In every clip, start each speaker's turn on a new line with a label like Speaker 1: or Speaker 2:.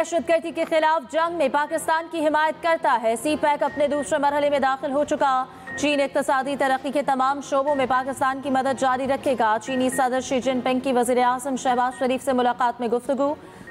Speaker 1: दहशतगर्दी के खिलाफ जंग में पाकिस्तान की हिमायत करता है। सी पैक अपने दूसरे मरहले में दाखिल हो चुका। चीन इक्तिसादी तरक्की के तमाम शोबों में पाकिस्तान की मदद जारी रखेगा। चीनी सदर शी जिनपिंग की वज़ीर आज़म शहबाज शरीफ से मुलाकात में गुफ्तगू।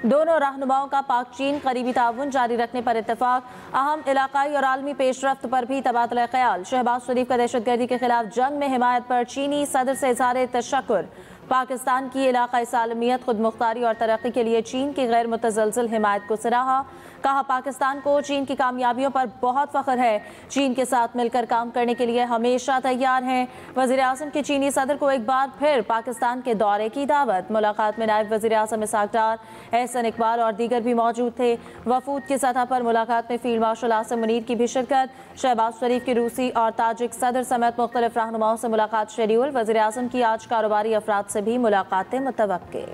Speaker 1: दोनों रहनुमाओं का पाक चीन करीबी ताउन जारी रखने पर इत्तेफाक। अहम इलाकाई और आलमी पेशरफ्त पर भी तबादला ख्याल। शहबाज शरीफ का दहशतगर्दी के खिलाफ जंग में हिमायत पर चीनी सदर से इज़हार तशक्कुर। पाकिस्तान की इलाकाई सालमियत, खुद मुख्तारी और तरक्की के लिए चीन की गैर मुतज़लज़ल हिमायत को सराहा। कहा, पाकिस्तान को चीन की कामयाबियों पर बहुत फ़ख्र है। चीन के साथ मिलकर काम करने के लिए हमेशा तैयार हैं। वज़ीर आज़म की चीनी सदर को एक बार फिर पाकिस्तान के दौरे की दावत। मुलाकात में नायब वज़ीर आज़म इसहाक डार, एहसन इकबाल और दीगर भी मौजूद थे। वफूद की सतह पर मुलाकात में फील्ड मार्शल आसिम मुनीर की भी शिरकत। शहबाज शरीफ की रूसी और ताजिक सदर समेत मुख्तलिफ रहनुमाओं से मुलाकात शेड्यूल। वज़ीर आज़म की आज कारोबारी अफराद से भी मुलाकातें मुतवक्के।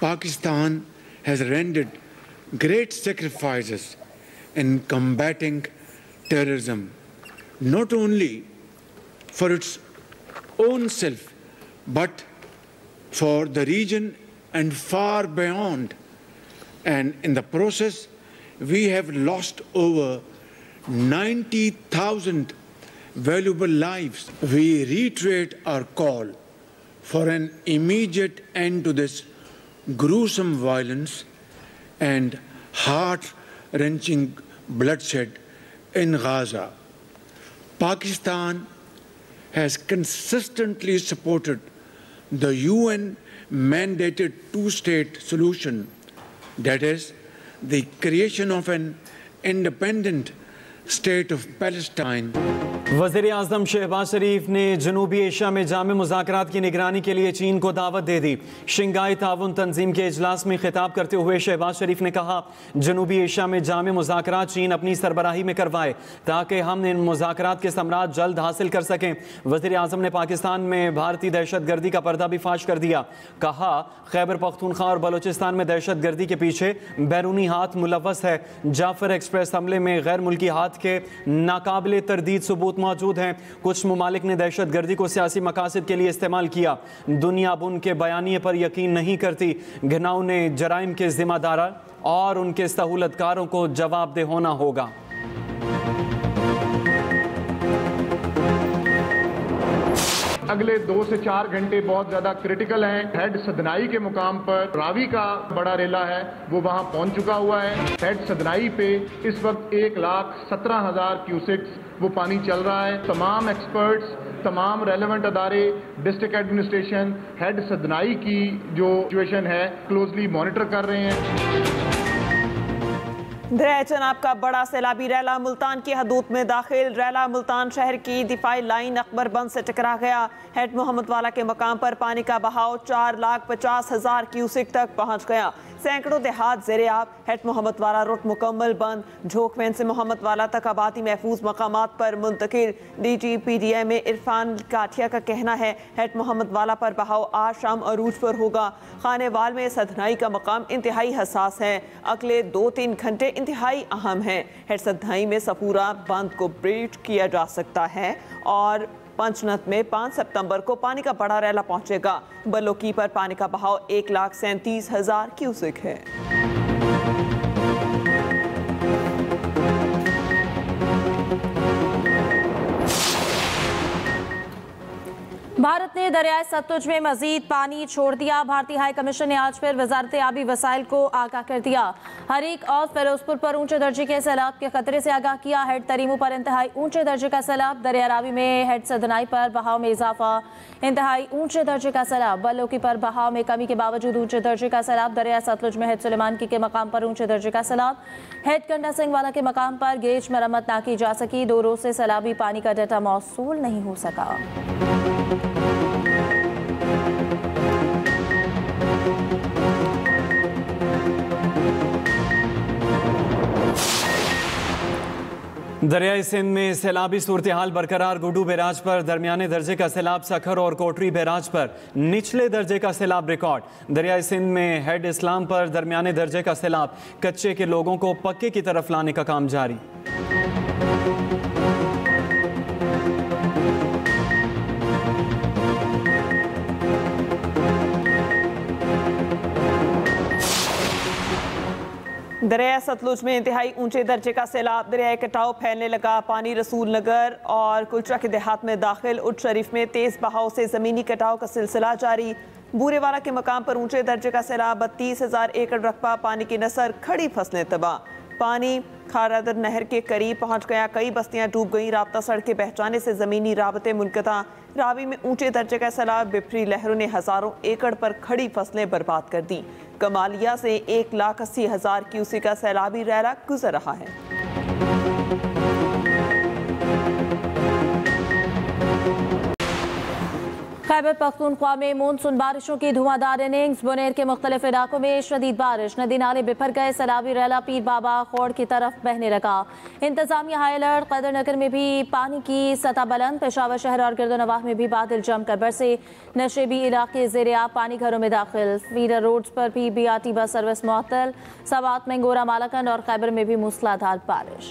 Speaker 2: Pakistan has rendered great sacrifices in combating terrorism, not only for its own self, but for the region and far beyond. And in the process, we have lost over 90,000 valuable lives. We reiterate our call for an immediate end to this gruesome violence and heart-wrenching bloodshed in Gaza. Pakistan has consistently supported the UN-mandated two-state solution, that is, the creation of an independent state of Palestine.
Speaker 3: वज़ीर आज़म शहबाज शरीफ ने जनूबी Asia में जामे मुज़ाकरात की निगरानी के लिए चीन को दावत दे दी। शंघाई ताउन तंजीम के इजलास में खिताब करते हुए शहबाज शरीफ ने कहा, जनूबी एशिया में जामे मुज़ाकरात चीन अपनी सरबराही में करवाए ताकि हम इन मुज़ाकरात के समरात जल्द हासिल कर सकें। वज़ीर आज़म ने पाकिस्तान में भारतीय दहशतगर्दी का पर्दा भी फाश कर दिया। कहा, खैबर पख्तूनख्वा और बलोचिस्तान में दहशतगर्दी के पीछे बैरूनी हाथ मुलव्वस है। जाफर एक्सप्रेस हमले में गैर मुल्की हाथ के नाकाबिले तरदीद सबूत मौजूद हैं। कुछ ममालिक ने दहशतगर्दी को सियासी मकासद के लिए इस्तेमाल किया। दुनिया अब उनके बयानिए पर यकीन नहीं करती। घिनौने जराइम के जिम्मेदार और उनके सहूलतकारों को जवाबदेह होना होगा।
Speaker 4: अगले 2 से 4 घंटे बहुत ज्यादा क्रिटिकल हैं। हेड सदनाई के मुकाम पर रावी का बड़ा रेला है, वो वहां पहुंच चुका हुआ है। हेड सदनाई पे इस वक्त 1,17,000 क्यूसेक्स वो पानी चल रहा है। तमाम एक्सपर्ट्स, तमाम रेलेवेंट अदारे, डिस्ट्रिक्ट एडमिनिस्ट्रेशन हेड सदनाई की जो सिचुएशन है क्लोजली मॉनिटर कर रहे हैं।
Speaker 5: दरिया चनाब का बड़ा सैलाबी रैला मुल्तान की हदूद में दाखिल। रैला मुल्तान शहर की दिफाई लाइन अकबर बंद से टकरा गया। हेड मोहम्मद वाला के मकाम पर पानी का बहाव 4,50,000 क्यूसेक तक पहुंच गया। सैकड़ों देहात ज़ेरे-आब। हेड मोहम्मद वाला रोड मुकम्मल बंद। झोंकवेन से मोहम्मद वाला तक आबादी महफूज मकामात पर मुंतकिल। DGPDA में इरफान काठिया का कहना है, हेड मोहम्मद वाला पर बहाव आज शाम अरूज पर होगा। खानेवाल में सदनाई का मकाम इंतहाई हसास है। अगले 2-3 घंटे इंतहाई अहम है। हेड सदनाई में सफूरा बंद को ब्रीच किया जा सकता है और पंचनत में 5 सितंबर को पानी का बड़ा रैला पहुंचेगा। बलोकी पर पानी का बहाव 1,37,000 क्यूसेक है।
Speaker 1: भारत ने दरियाए सतलुज में मजीद पानी छोड़ दिया। भारतीय हाई कमीशन ने आज फिर वजारत आबी वसाइल को आगाह कर दिया। हरीक और फिरोजपुर पर ऊंचे दर्जे के सैलाब के खतरे से आगाह किया। हेड तरीमू पर इंतहाई ऊंचे दर्जे का सैलाब। दरिया रावी में हेड सदनाई पर बहाव में इजाफा। इंतहाई ऊंचे दर्जे का सैलाब। बलोकी पर बहाव में कमी के बावजूद ऊंचे दर्जे का सैलाब। दरिया सतलुज में हेड सुलेमान की के मकाम पर ऊंचे दर्जे का सैलाब। हेड कंडा सिंह वाला के मकाम पर गेज मरम्मत ना की जा सकी। 2 रोज से सैलाबी पानी का डाटा मौसूल नहीं हो सका।
Speaker 3: दरियाई सिंध में सैलाबी सूरत हाल बरकरार। गुडू बैराज पर दरमियाने दर्जे का सैलाब, सखर और कोटरी बैराज पर निचले दर्जे का सैलाब रिकॉर्ड। दरियाई सिंध में हेड इस्लाम पर दरमियाने दर्जे का सैलाब, कच्चे के लोगों को पक्के की तरफ लाने का काम जारी।
Speaker 5: दरिया सतलुज में इंतहाई ऊंचे दर्जे का सैलाब, दरियाई कटाव फैलने लगा। पानी रसूल नगर और कुलचा के देहात में दाखिल। उट शरीफ में तेज बहाव से जमीनी कटाव का सिलसिला जारी। बूरेवाला के मकाम पर ऊंचे दर्जे का सैलाब, 32,000 एकड़ रकबा पानी की नसर, खड़ी फसलें तबाह। पानी खारादर नहर के करीब पहुंच गया, कई बस्तियां डूब गईं। राब्ता सड़कें बह जाने से जमीनी राबते मुनक़ता। रावी में ऊंचे दर्जे का सैलाब, बिफरी लहरों ने हजारों एकड़ पर खड़ी फसलें बर्बाद कर दी। कमालिया से 1,80,000 क्यूसेक का सैलाबी रैला गुजर रहा है।
Speaker 1: खैबर पख्तूनख्वा में मानसून बारिशों की धुआंधार इनिंग्स। बुनेर के मुख्तलिफ इलाकों में शदीद बारिश, नदी नाले बिफर गए। सैलाबी रैला पीर बाबा खोड़ की तरफ बहने लगा। इंतजामिया हाई अलर्ट। कदर नगर में भी पानी की सतह बुलंद। पेशावर शहर और गिरदोनवाह में भी बादल जमकर बरसे। नशेबी इलाके ज़ेरे आब, पानी घरों में दाखिल। फीडर रोड्स पर भी BRT बस सर्विस मुअत्तल। सवात में गोरा मालाकंड और खैबर में भी मूसलाधार बारिश।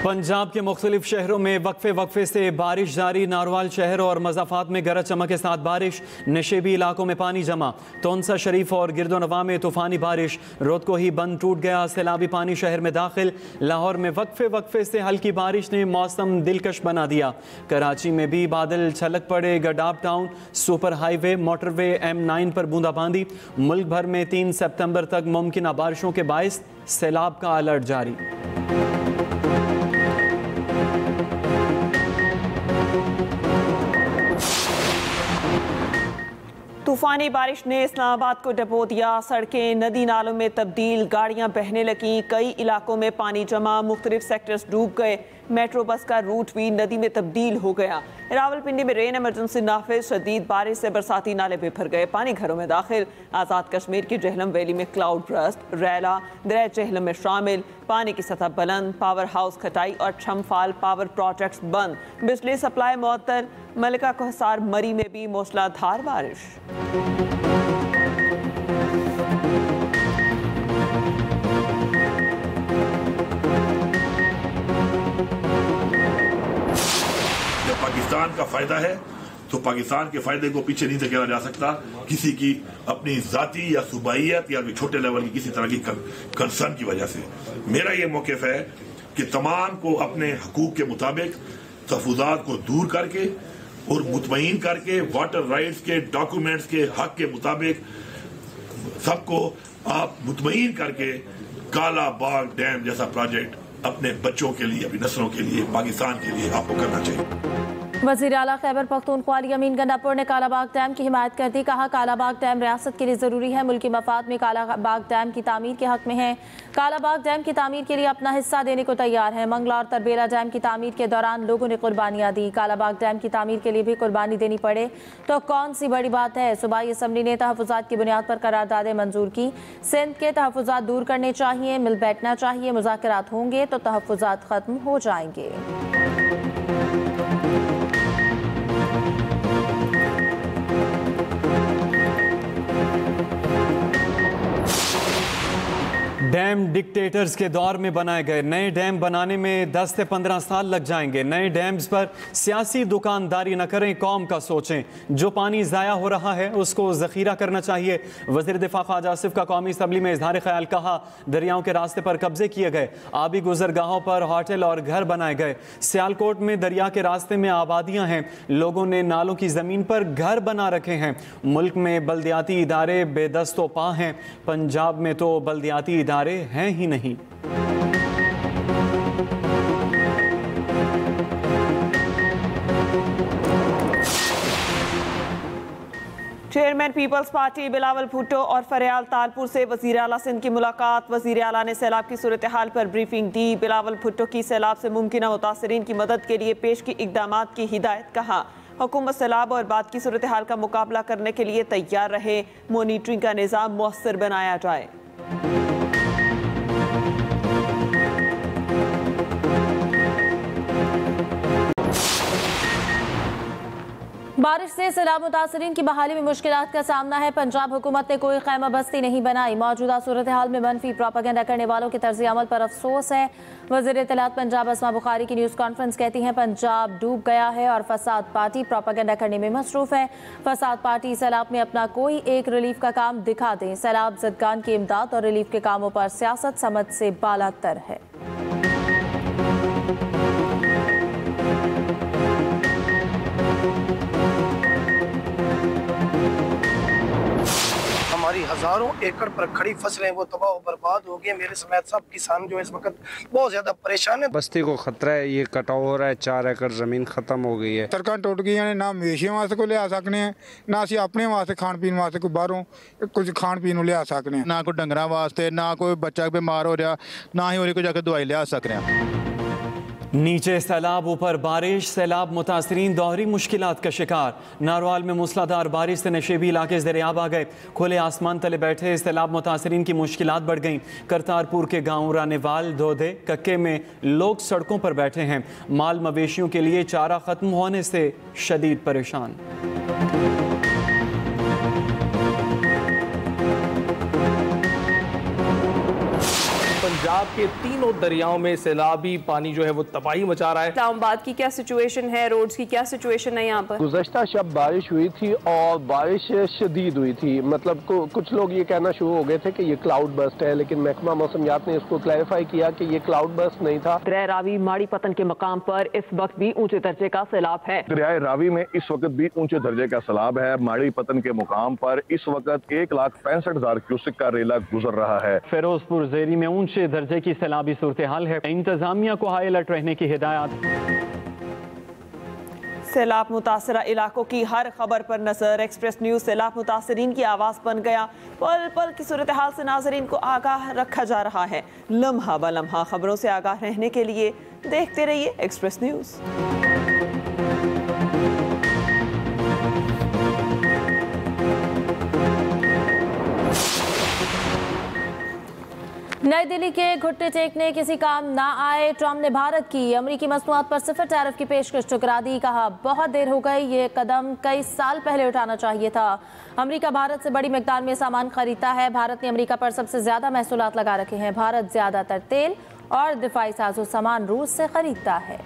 Speaker 3: पंजाब के मुख्तलिफ शहरों में वक्फे से बारिश जारी। नारवाल शहर और मज़ाफ़ात में गरज चमक के साथ बारिश। नशेबी इलाकों में पानी जमा। तोनसा शरीफ और गिरदोनवा में तूफ़ानी बारिश। रोद को ही बंद टूट गया। सैलाबी पानी शहर में दाखिल। लाहौर में वक्फे से हल्की बारिश ने मौसम दिलकश बना दिया। कराची में भी बादल छलक पड़े। Gadap town, super highway, motorway M9 पर बूंदाबांदी। मुल्क भर में 3 सितंबर तक मुमकिन बारिशों के बाइस सैलाब का अलर्ट जारी।
Speaker 5: तूफानी बारिश ने इस्लामाबाद को डबो दिया। सड़कें नदी नालों में तब्दील, गाड़ियां बहने लगीं। कई इलाकों में पानी जमा, मुख्तलिफ सेक्टर्स डूब गए। मेट्रो बस का रूट भी नदी में तब्दील हो गया। रावलपिंडी में रेन इमरजेंसी नाफिज। शदीद बारिश से बरसाती नाले बिफर गए, पानी घरों में दाखिल। आज़ाद कश्मीर की जहलम वैली में क्लाउड ब्रस्ट। रैला दरिया जहलम में शामिल। पानी की सतह बुलंद। पावर हाउस खटाई और छमफाल पावर प्रोजेक्ट्स बंद। बिजली सप्लाई मुअत्तल। मलिका कोहसार मरी में भी मूसलाधार बारिश।
Speaker 6: पाकिस्तान का फायदा है तो पाकिस्तान के फायदे को पीछे नहीं धकेला जा सकता किसी की अपनी जाती या सूबाइयत या छोटे लेवल की किसी तरह की कंसर्न की वजह से। मेरा ये मौक़िफ़ है कि तमाम को अपने हकूक के मुताबिक तहफ़्फ़ुज़ात को दूर करके और मुतमईन करके वाटर राइट्स के डॉक्यूमेंट्स के हक के मुताबिक सबको आप मुतमईन करके काला बाग डैम जैसा प्रोजेक्ट अपने बच्चों के लिए, अपनी नस्लों के लिए, पाकिस्तान के लिए आपको करना चाहिए।
Speaker 1: वज़ीर आला खैबर पख्तूनख्वा यमीन गंडापुर ने कालाबाग डैम की हिमायत कर दी। कहा कालाबाग डैम रियासत के लिए ज़रूरी है। मुल्की मफाद में कालाबाग डैम की तामीर के हक में है। कालाबाग डैम की तामीर के लिए अपना हिस्सा देने को तैयार है। मंगला और तरबेला डैम की तामीर के दौरान लोगों ने कुर्बानियाँ दी। कालाबाग डैम की तामीर के लिए भी कुर्बानी देनी पड़े तो कौन सी बड़ी बात है। सूबाई असम्बली ने तहफ़्फ़ुज़ात की बुनियाद पर करारदादें मंजूर की। सिंध के तहफ़्फ़ुज़ात दूर करने चाहिए, मिल बैठना चाहिए। मुज़ाकरात होंगे तो तहफ़्फ़ुज़ात ख़त्म हो जाएंगे।
Speaker 3: डैम डिक्टेटर्स के दौर में बनाए गए। नए डैम बनाने में 10 से 15 साल लग जाएंगे। नए डैम्स पर सियासी दुकानदारी न करें, कौम का सोचें। जो पानी ज़ाया हो रहा है उसको ज़ख़ीरा करना चाहिए। वज़ीर दिफ़ा ख्वाजा आसिफ का कौमी असम्बली में इज़हार ख़याल। कहा दरियाओं के रास्ते पर कब्जे किए गए, आबी गुज़रगाहों पर होटल और घर बनाए गए। सियालकोट में दरिया के रास्ते में आबादियाँ हैं, लोगों ने नालों की ज़मीन पर घर बना रखे हैं। मुल्क में बल्दियाती इदारे बेदस्तो पा हैं, पंजाब में तो बल्दियाती इदारे हैं ही नहीं।
Speaker 5: चेयरमैन पीपल्स पार्टी बिलावल भुट्टो और फरियाल तालपुर से वज़ीर आला सिंध की मुलाकात। वज़ीर आला ने सैलाब की सूरत हाल पर ब्रीफिंग दी। बिलावल भुट्टो की सैलाब से मुमकिन मुतासरीन की मदद के लिए पेश की इक़दामात की हिदायत। कहा हुकूमत सैलाब और बाद की सूरत हाल का मुकाबला करने के लिए तैयार रहे, मॉनिटरिंग का निज़ाम मौसर बनाया जाए।
Speaker 1: बारिश से सैलाब मुतासरीन की बहाली में मुश्किलात का सामना है। पंजाब हुकूमत ने कोई खैमा बस्ती नहीं बनाई। मौजूदा सूरत हाल में मनफी प्रोपेगेंडा करने वालों के तर्ज अमल पर अफसोस है। वज़ीर इत्तलात पंजाब अस्मा बुखारी की न्यूज़ कॉन्फ्रेंस कहती हैं पंजाब डूब गया है और फसाद पार्टी प्रोपेगेंडा करने में मसरूफ़ है। फसाद पार्टी सैलाब में अपना कोई एक रिलीफ का काम दिखा दें। सैलाब ज़दगान की इमदाद और रिलीफ के कामों पर सियासत समझ से बालातर है।
Speaker 7: हमारी हजारों एकड़ पर खड़ी फसलें वो तबाह बर्बाद हो गई। मेरे समेत सब किसान जो इस वक्त बहुत ज्यादा परेशान है।
Speaker 8: बस्ती को खतरा है, ये कटाव हो रहा है, 4 एकड़ जमीन खत्म हो गई है।
Speaker 9: सड़क टुट गई ने, ना मवेशियों वास्ते को लिया सकने ना असी अपने वास्ते खान पीन वास्ते कोई बाहरों कुछ खान पीन लिया सकने,
Speaker 10: ना कोई डंगरा वास्ते, ना कोई बच्चा बीमार हो रहा, ना ही हो कोई जाकर दवाई लिया सक रहे।
Speaker 3: नीचे सैलाब, ऊपर बारिश। सैलाब मुतासरीन दोहरी मुश्किलात का शिकार। नारवाल में मूसलाधार बारिश से नशेबी इलाके ज़ेर-ए-आब आ गए। खुले आसमान तले बैठे सैलाब मुतासरीन की मुश्किलात बढ़ गईं। करतारपुर के गांव रानेवाल, धोधे, कक्के में लोग सड़कों पर बैठे हैं। माल मवेशियों के लिए चारा खत्म होने से शदीद परेशान।
Speaker 11: पंजाब के तीनों दरियाओं में सैलाबी पानी जो है वो तबाही मचा रहा है।
Speaker 12: इस्लामाबाद की क्या सिचुएशन है, रोड्स की क्या सिचुएशन है यहाँ पर?
Speaker 13: गुज़श्ता शब बारिश हुई थी और बारिश शदीद हुई थी। मतलब कुछ लोग ये कहना शुरू हो गए थे कि ये क्लाउड बस्ट है, लेकिन महकमा मौसमियात ने इसको क्लैरिफाई किया कि ये क्लाउड बस्ट नहीं था।
Speaker 5: दरिया रावी माड़ी पतन के मकाम पर इस वक्त भी ऊंचे दर्जे का सैलाब है।
Speaker 14: दरिया रावी में इस वक्त भी ऊंचे दर्जे का सैलाब है। माड़ी पतन के मुकाम पर इस वक्त 1,65,000 क्यूसेक का रेला गुजर रहा है।
Speaker 3: फिरोजपुर ज़ेरी में ऊंचे दर्जे की सैलाबी सूरत हाल है। इंतजामिया को हाई अलर्ट रहने की हिदायत।
Speaker 5: सैलाब मुतासरा इलाकों की हर खबर पर नजर। एक्सप्रेस न्यूज सैलाब मुतासरीन की आवाज बन गया। पल पल की सूरत हाल से नाजरीन को आगाह रखा जा रहा है। लम्हा ब लम्हा खबरों से आगाह रहने के लिए देखते रहिए एक्सप्रेस न्यूज।
Speaker 1: नई दिल्ली के घुटने टेकने किसी काम ना आए। ट्रंप ने भारत की अमरीकी मसनूआत पर 0 टैरिफ की पेशकश ठुकरा दी। कहा बहुत देर हो गई, ये कदम कई साल पहले उठाना चाहिए था। अमरीका भारत से बड़ी मिकदार में सामान खरीदता है। भारत ने अमरीका पर सबसे ज्यादा महसूलात लगा रखे हैं। भारत ज्यादातर तेल और दिफाई साजो सामान रूस से खरीदता है।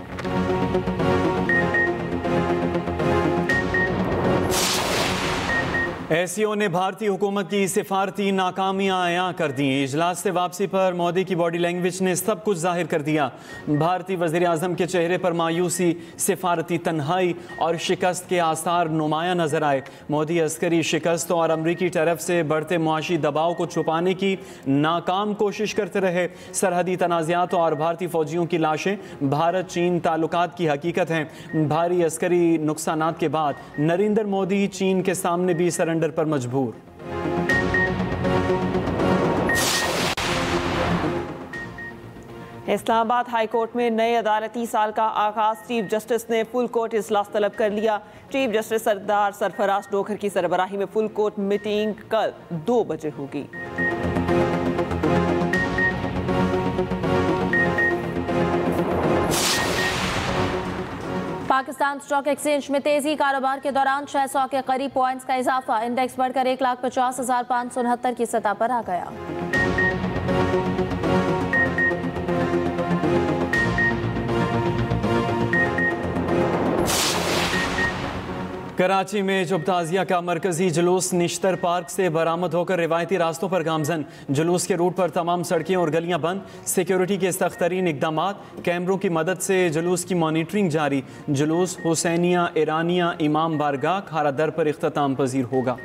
Speaker 3: एसईओ ने भारतीय हुकूमत की सिफारती नाकामियां आया कर दी। इजलास से वापसी पर मोदी की बॉडी लैंग्वेज ने सब कुछ जाहिर कर दिया। भारतीय वज़ीर आज़म के चेहरे पर मायूसी, सिफारती तन्हाई और शिकस्त के आसार नुमाया नजर आए। मोदी अस्करी शिकस्त और अमरीकी तरफ से बढ़ते मुआशी दबाव को छुपाने की नाकाम कोशिश करते रहे। सरहदी तनाज़ात और भारतीय फौजियों की लाशें भारत चीन ताल्लुकात की हकीकत हैं। भारी अस्करी नुकसानात के बाद नरेंद्र मोदी चीन के सामने भी सरेंडर पर मजबूर।
Speaker 5: इस्लामाबाद हाई कोर्ट में नए अदालती साल का आगाज। चीफ जस्टिस ने फुल कोर्ट इजलास तलब कर लिया। चीफ जस्टिस सरदार सरफराज डोखर की सरबराही में फुल कोर्ट मीटिंग कल 2 बजे होगी।
Speaker 1: पाकिस्तान स्टॉक एक्सचेंज में तेजी। कारोबार के दौरान 600 के करीब पॉइंट्स का इजाफा। इंडेक्स बढ़कर 1,50,569 की सतह पर आ गया।
Speaker 3: कराची में जुब ताजिया का मरकजी जुलूस निश्तर पार्क से बरामद होकर रिवायती रास्तों पर गामजन। जुलूस के रूट पर तमाम सड़कें और गलियां बंद। सिक्योरिटी के सख्त तरीन इकदामात। कैमरों की मदद से जुलूस की मॉनिटरिंग जारी। जुलूस हुसैनिया ईरानिया इमाम बारगाह खारा दर पर इख्तिताम पजीर होगा।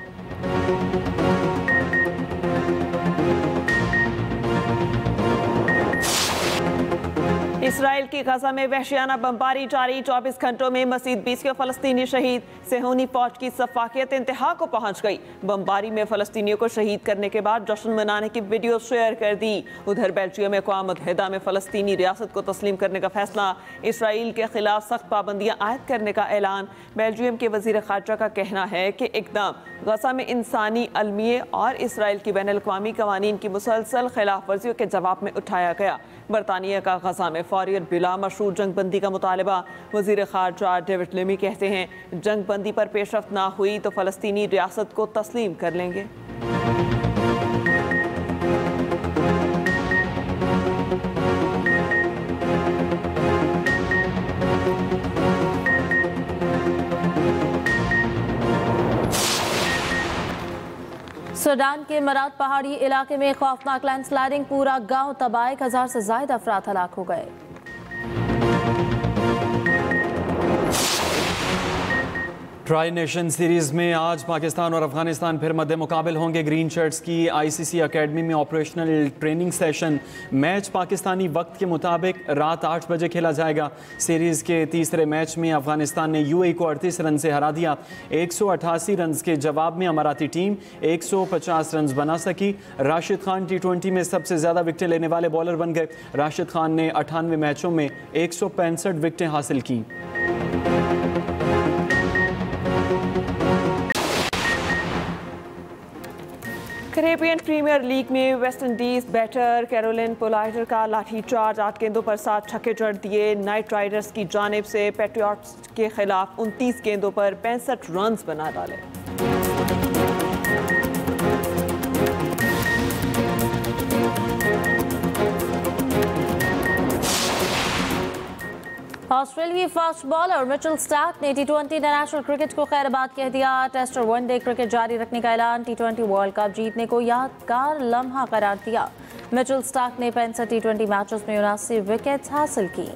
Speaker 5: इसराइल की गजा में वहशियाना बमबारी जारी, 24 घंटों में मजीद 20 फलस्तीनी शहीद। सेहूनी फौज की सफाकियत इंतहा को पहुंच गई। बमबारी में फलस्तीनियों को शहीद करने के बाद जश्न मनाने की वीडियो शेयर कर दी। उधर बेल्जियम में अक़वाम मुत्तहिदा में फलस्तीनी रियासत को तस्लीम करने का फैसला, इसराइल के खिलाफ सख्त पाबंदियां आयद करने का ऐलान। बेल्जियम के वजीर खारजा का कहना है कि इकदाम गजा में इंसानी अलमिये और इसराइल की बैनुल अक़वामी कवानीन की मुसलसल खिलाफ वर्जियों के जवाब में उठाया गया। बरतानिया का गजा में फौरी और बिला मशरूत जंग बंदी का मुतालबा। वजीर खारजा डेविड लेमी कहते हैं जंग बंदी पर पेशरफ्त ना हुई तो फलस्तीनी रियासत को तस्लीम कर लेंगे।
Speaker 1: सूडान के मरात पहाड़ी इलाके में खौफनाक लैंडस्लाइडिंग, पूरा गांव तबाह, 1000 से ज्यादा अफराद हलाक हो गए।
Speaker 3: ट्राई नेशन सीरीज में आज पाकिस्तान और अफगानिस्तान फिर मद्दे मुकाबिल होंगे। ग्रीन शर्ट्स की आईसीसी अकेडमी में operational training session. Match Pakistani वक्त के मुताबिक रात 8 बजे खेला जाएगा। सीरीज के तीसरे मैच में अफगानिस्तान ने यूएई को 38 रन से हरा दिया। 188 रन के जवाब में अमाराती टीम 150 रन बना सकी। राशिद खान T20 में सबसे ज़्यादा विकेटें लेने वाले बॉलर बन गए। राशिद खान ने 98 मैचों में 165 विकेटें हासिल की।
Speaker 5: कैरेबियन प्रीमियर लीग में वेस्ट इंडीज बैटर कैरोलिन पोलाइटर का लाठीचार्ज, 8 गेंदों पर 7 छक्के जड़ दिए। नाइट राइडर्स की जानिब से पैट्रियट्स के खिलाफ 29 गेंदों पर 65 रन बना डाले।
Speaker 1: ऑस्ट्रेलियाई फास्ट बॉलर मिचेल स्टार्क ने T20 इंटरनेशनल क्रिकेट को खैरबाद कह दिया। टेस्ट और वनडे क्रिकेट जारी रखने का ऐलान, T20 वर्ल्ड कप जीतने को यादगार लम्हा करार दिया। मिचेल स्टार्क ने 65 T20 मैचेस में 79 विकेट हासिल की।